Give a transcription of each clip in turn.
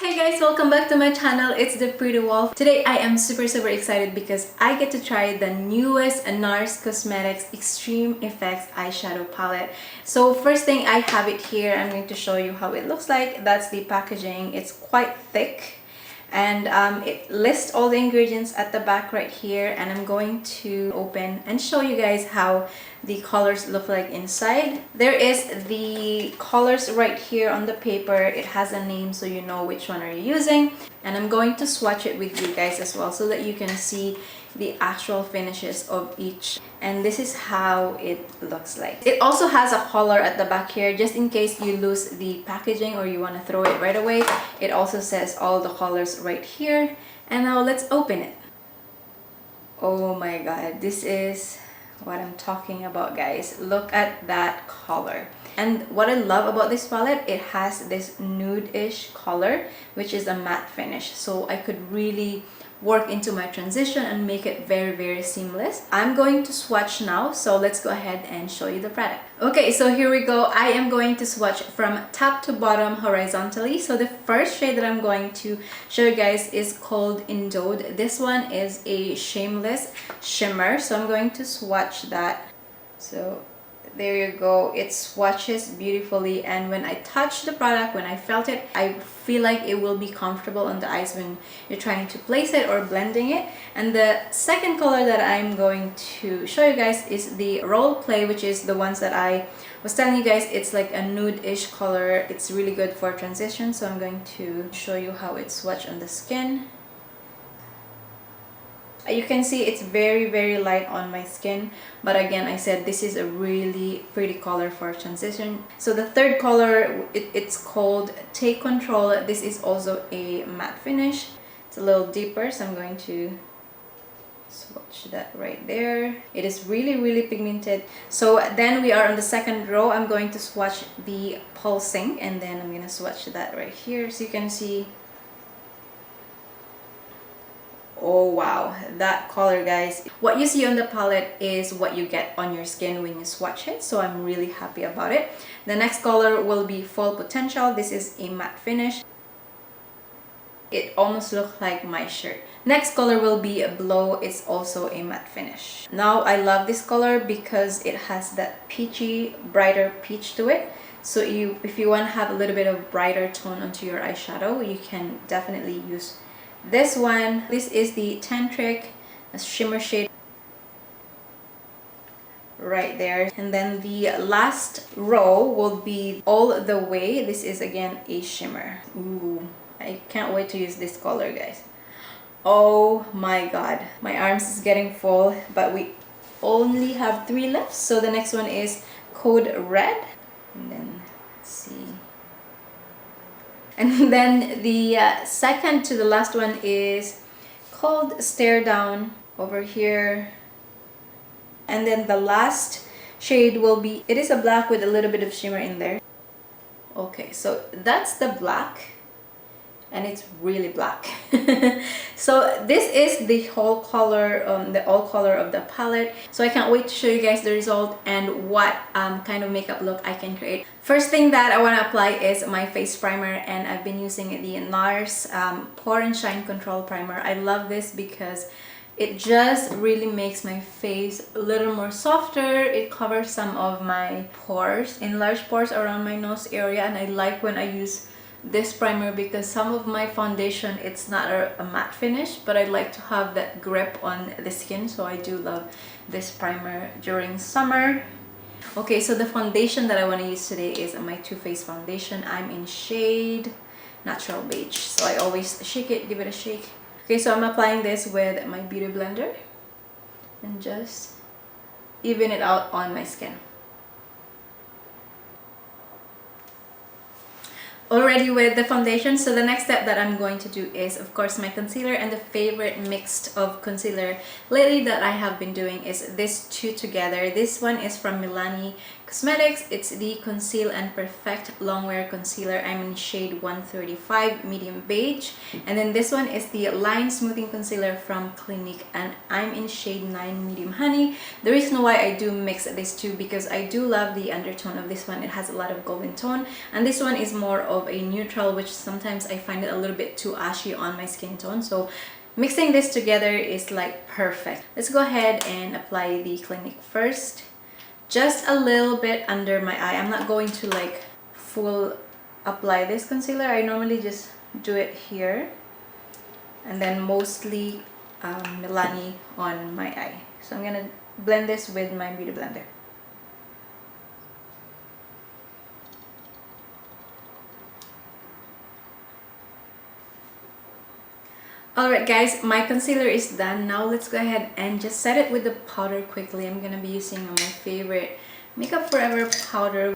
Hey guys, welcome back to my channel. It's the Pretty Wolf. Today I am super excited because I get to try the newest NARS Cosmetics Extreme Effects eyeshadow palette. So first thing, I have it here. I'm going to show you how it looks like. That's the packaging. It's quite thick and it lists all the ingredients at the back right here, and I'm going to open and show you guys how the colors look like inside. There is the colors right here on the paper. It has a name so you know which one are you using, and I'm going to swatch it with you guys as well so that you can see the actual finishes of each, and this is how it looks like. It also has a color at the back here just in case you lose the packaging or you want to throw it right away. It also says all the colors right here, and now let's open it. Oh my god, this is what I'm talking about, guys. Look at that color. And what I love about this palette, it has this nude-ish color, which is a matte finish, so I could really work into my transition and make it very seamless. I'm going to swatch now, so let's go ahead and show you the product. Okay, so here we go. I am going to swatch from top to bottom horizontally. So the first shade that I'm going to show you guys is called Endowed. This one is a Shameless Shimmer, so I'm going to swatch that. So there you go. It swatches beautifully, and when I touch the product, when I felt it, I feel like it will be comfortable on the eyes when you're trying to place it or blending it. And the second color that I'm going to show you guys is the Role Play, which is the ones that I was telling you guys. It's like a nude-ish color. It's really good for transition, so I'm going to show you how it swatches on the skin. You can see it's very light on my skin, but again, I said this is a really pretty color for transition. So the third color, it's called Take Control. This is also a matte finish. It's a little deeper, so I'm going to swatch that right there. It is really pigmented. So then we are on the second row. I'm going to swatch the Pulsing, and then I'm gonna swatch that right here so you can see. Oh wow, that color, guys. What you see on the palette is what you get on your skin when you swatch it, so I'm really happy about it. The next color will be Full Potential. This is a matte finish. It almost looks like my shirt. Next color will be Blow. It's also a matte finish. Now I love this color because it has that peachy, brighter peach to it. So if you want to have a little bit of brighter tone onto your eyeshadow, you can definitely use this one. This is the Tantric shimmer shade right there. And then the last row will be All the Way. This is again a shimmer. Ooh, I can't wait to use this color, guys. Oh my god, my arms is getting full, but we only have 3 left. So the next one is Code Red, and then let's see. And then the second to the last one is called Stare Down over here. And then the last shade will be, it is a black with a little bit of shimmer in there. Okay, so that's the black, and it's really black. So this is the whole color, the all color of the palette. So I can't wait to show you guys the result and what kind of makeup look I can create. First thing that I want to apply is my face primer, and I've been using the NARS Pore and Shine Control Primer. I love this because it just really makes my face a little more softer. It covers some of my pores, enlarged pores around my nose area, and I like when I use this primer because some of my foundation, it's not a matte finish, but I like to have that grip on the skin, so I do love this primer during summer. Okay, so the foundation that I want to use today is my Too Faced foundation. I'm in shade Natural Beige, so I always shake it, give it a shake. Okay, so I'm applying this with my beauty blender and just even it out on my skin. Already with the foundation, so the next step that I'm going to do is of course my concealer, and the favorite mix of concealer lately that I have been doing is this two together. This one is from Milani Cosmetics. It's the Conceal and Perfect Longwear Concealer. I'm in shade 135 medium beige, and then this one is the Line Smoothing Concealer from Clinique, and I'm in shade 9 medium honey. The reason why I do mix these two because I do love the undertone of this one. It has a lot of golden tone, and this one is more of a neutral, which sometimes I find it a little bit too ashy on my skin tone. So mixing this together is like perfect. Let's go ahead and apply the Clinique first. Just a little bit under my eye. I'm not going to like full apply this concealer. I normally just do it here, and then mostly Milani on my eye. So I'm gonna blend this with my beauty blender. Alright guys, my concealer is done. Now let's go ahead and just set it with the powder quickly. I'm gonna be using my favorite Makeup Forever powder.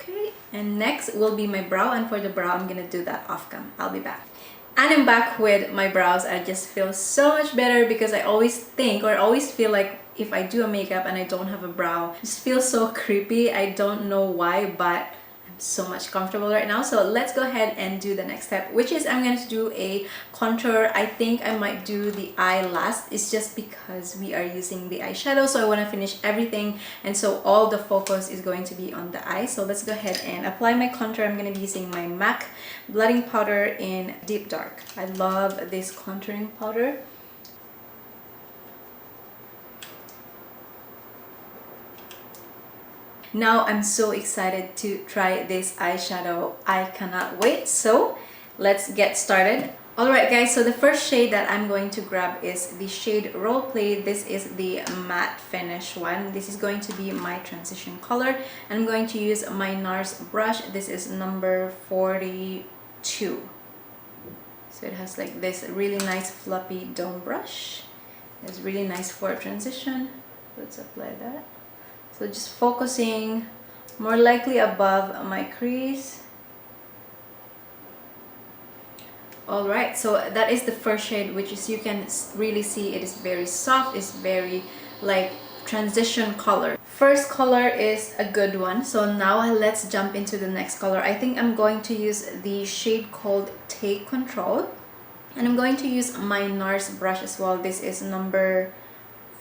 Okay, and next will be my brow, and for the brow I'm gonna do that off cam. I'll be back. And I'm back with my brows. I just feel so much better because I always think or always feel like if I do a makeup and I don't have a brow, it just feels so creepy. I don't know why, but so much comfortable right now. So let's go ahead and do the next step, which is I'm going to do a contour. I think I might do the eye last. It's just because we are using the eyeshadow, so I want to finish everything, and so all the focus is going to be on the eye. So let's go ahead and apply my contour. I'm going to be using my MAC blotting powder in Deep Dark. I love this contouring powder. Now I'm so excited to try this eyeshadow. I cannot wait. So let's get started. Alright guys, so the first shade that I'm going to grab is the shade Roleplay. This is the matte finish one. This is going to be my transition color. I'm going to use my NARS brush. This is number 42. So it has like this really nice fluffy dome brush. It's really nice for transition. Let's apply that. So just focusing more likely above my crease. Alright, so that is the first shade, which is, you can really see it is very soft. It's very like transition color. First color is a good one. So now let's jump into the next color. I think I'm going to use the shade called Take Control. And I'm going to use my NARS brush as well. This is number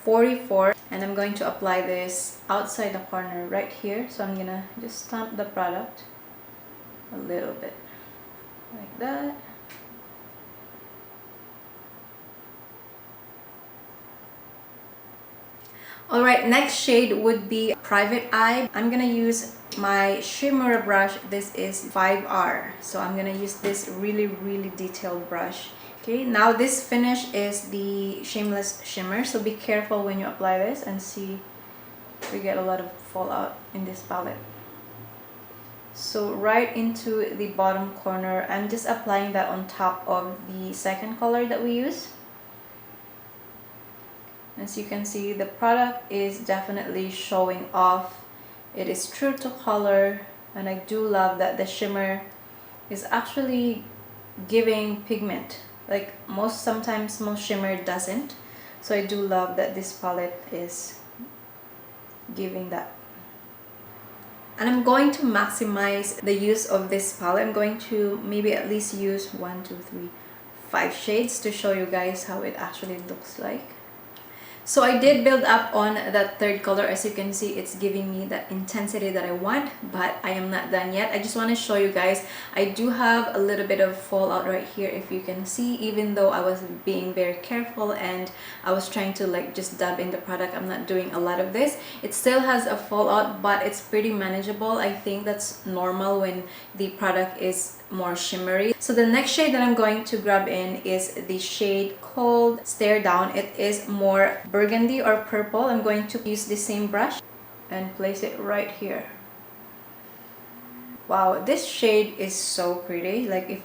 44, and I'm going to apply this outside the corner right here. So I'm gonna just stamp the product a little bit like that. Alright, next shade would be Private Eye. I'm gonna use my shimmer brush. This is 5R. So I'm gonna use this really detailed brush. Okay, now this finish is the Shameless Shimmer, so be careful when you apply this and see if you get a lot of fallout in this palette. So right into the bottom corner, I'm just applying that on top of the second color that we use. As you can see, the product is definitely showing off. It is true to color, and I do love that the shimmer is actually giving pigment. Like sometimes most shimmer doesn't. So I do love that this palette is giving that. And I'm going to maximize the use of this palette. I'm going to maybe at least use 1, 2, 3, 5 shades to show you guys how it actually looks like. So I did build up on that third color. As you can see, it's giving me that intensity that I want, but I am not done yet. I just want to show you guys, I do have a little bit of fallout right here, if you can see. Even though I was being very careful and I was trying to like just dab in the product, I'm not doing a lot of this. It still has a fallout, but it's pretty manageable. I think that's normal when the product is more shimmery. So the next shade that I'm going to grab in is the shade called Stare Down. It is more burgundy or purple. I'm going to use the same brush and place it right here. Wow, this shade is so pretty. Like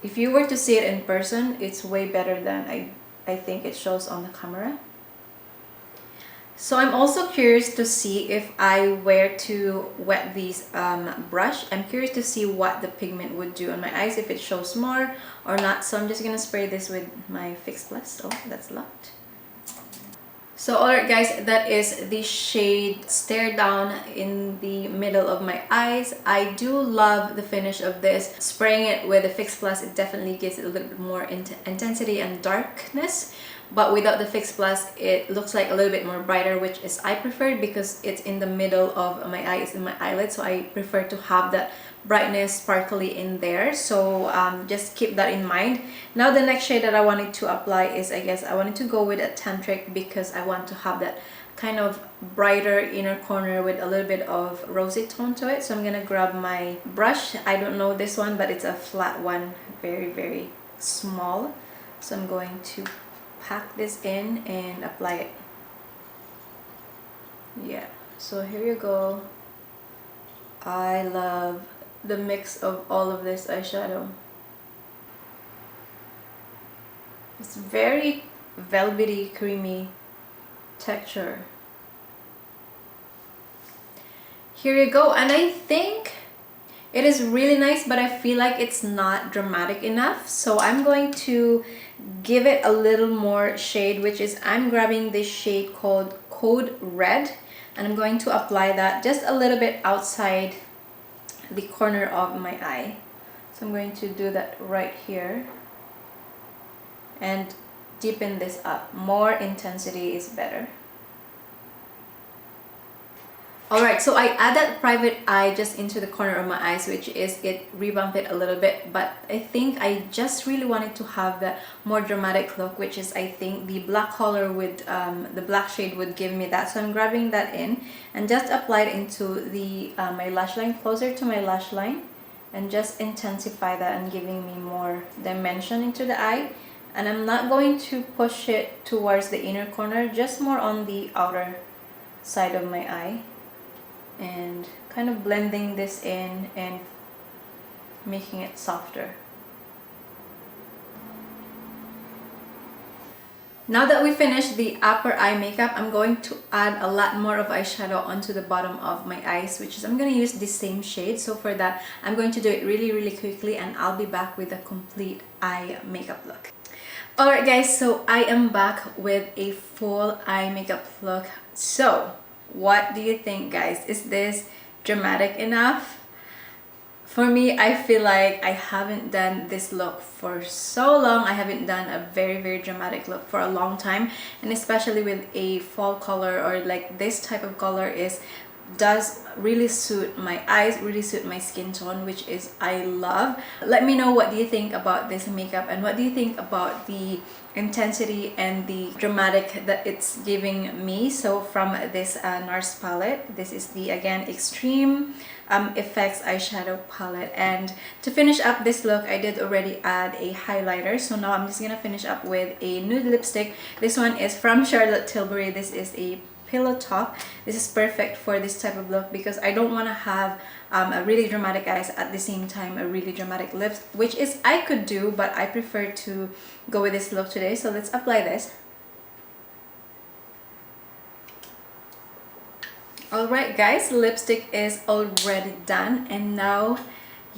if you were to see it in person, it's way better than I think it shows on the camera. So I'm also curious to see if I were to wet this brush. I'm curious to see what the pigment would do on my eyes, if it shows more or not. So I'm just gonna spray this with my Fix Plus. Oh, that's locked. So alright guys, that is the shade Stare Down in the middle of my eyes. I do love the finish of this. Spraying it with a Fix Plus, it definitely gives it a little bit more intensity and darkness. But without the Fix Plus, it looks like a little bit more brighter, which is I prefer because it's in the middle of my eye, it's in my eyelid. So I prefer to have that brightness sparkly in there. So just keep that in mind. Now the next shade that I wanted to apply is, I guess I wanted to go with a Tantric because I want to have that kind of brighter inner corner with a little bit of rosy tone to it. So I'm gonna grab my brush. I don't know this one, but it's a flat one, very small. So I'm going to pack this in and apply it. Yeah, so here you go. I love the mix of all of this eyeshadow. It's very velvety, creamy texture. Here you go, and I think it is really nice, but I feel like it's not dramatic enough. So I'm going to give it a little more shade, which is I'm grabbing this shade called Code Red, and I'm going to apply that just a little bit outside the corner of my eye. So I'm going to do that right here and deepen this up. More intensity is better. Alright, so I added private eye just into the corner of my eyes, which is it revamped it a little bit, but I think I just really wanted to have that more dramatic look, which is I think the black color with the black shade would give me that. So I'm grabbing that in and just apply it into the my lash line, closer to my lash line, and just intensify that and giving me more dimension into the eye. And I'm not going to push it towards the inner corner, just more on the outer side of my eye, and kind of blending this in and making it softer. Now that we finished the upper eye makeup, I'm going to add a lot more of eyeshadow onto the bottom of my eyes, which is I'm going to use the same shade. So for that, I'm going to do it really quickly, and I'll be back with a complete eye makeup look. Alright guys, so I am back with a full eye makeup look. So what do you think, guys? Is this dramatic enough? For me, I feel like I haven't done this look for so long. I haven't done a very dramatic look for a long time, and especially with a fall color or like this type of color does really suit my eyes, really suit my skin tone, which is I love. Let me know what do you think about this makeup, and what do you think about the intensity and the dramatic that it's giving me. So from this NARS palette, this is the, again, Extreme Effects eyeshadow palette. And to finish up this look, I did already add a highlighter, so now I'm just gonna finish up with a nude lipstick. This one is from Charlotte Tilbury. This is a pillow top. This is perfect for this type of look because I don't want to have a really dramatic eyes at the same time a really dramatic lips, which is I could do, but I prefer to go with this look today. So let's apply this. Alright guys, lipstick is already done, and now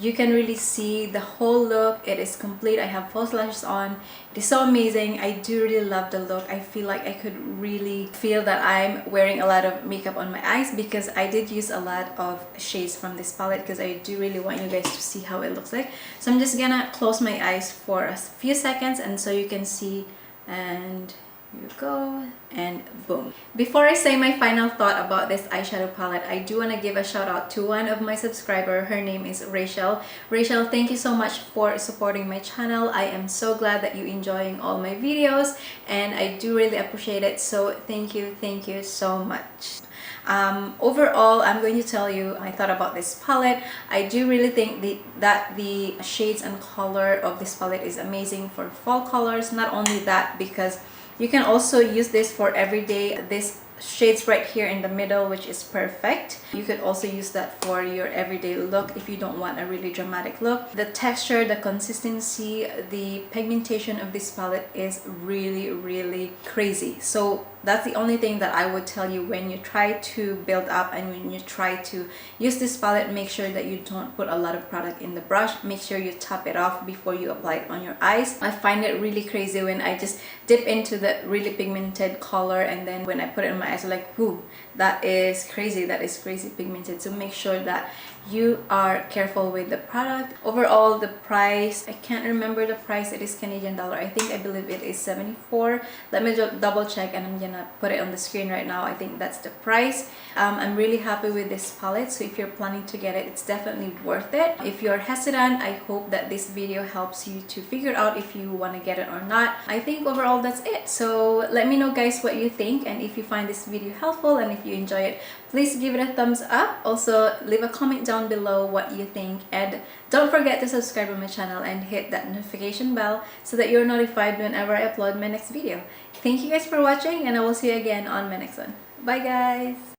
you can really see the whole look. It is complete. I have false lashes on. It is so amazing. I do really love the look. I feel like I could really feel that I'm wearing a lot of makeup on my eyes because I did use a lot of shades from this palette because I do really want you guys to see how it looks like. So I'm just gonna close my eyes for a few seconds and so you can see, and here you go, and boom. Before I say my final thought about this eyeshadow palette, I do want to give a shout out to one of my subscribers. Her name is Rachel. Rachel, thank you so much for supporting my channel. I am so glad that you're enjoying all my videos, and I do really appreciate it. So thank you so much. Overall, I'm going to tell you my thought about this palette. I do really think that the shades and color of this palette is amazing for fall colors. Not only that, because you can also use this for everyday. This shades right here in the middle, which is perfect. You could also use that for your everyday look if you don't want a really dramatic look. The texture, the consistency, the pigmentation of this palette is really crazy. So that's the only thing that I would tell you when you try to build up and when you try to use this palette. Make sure that you don't put a lot of product in the brush. Make sure you top it off before you apply it on your eyes. I find it really crazy when I just dip into the really pigmented color, and then when I put it on my eyes, I'm like, whoo, that is crazy, that is crazy pigmented. So make sure that you are careful with the product. Overall, the price, I can't remember the price. It is Canadian dollar. I believe it is 74. Let me double check, and I'm gonna put it on the screen right now. I think that's the price. I'm really happy with this palette, so if you're planning to get it, it's definitely worth it. If you're hesitant, I hope that this video helps you to figure out if you want to get it or not. I think overall that's it. So let me know guys what you think, and if you find this video helpful and if you enjoy it, please give it a thumbs up. Also, leave a comment down below what you think, and don't forget to subscribe to my channel and hit that notification bell so that you're notified whenever I upload my next video. Thank you guys for watching, and I will see you again on my next one. Bye guys!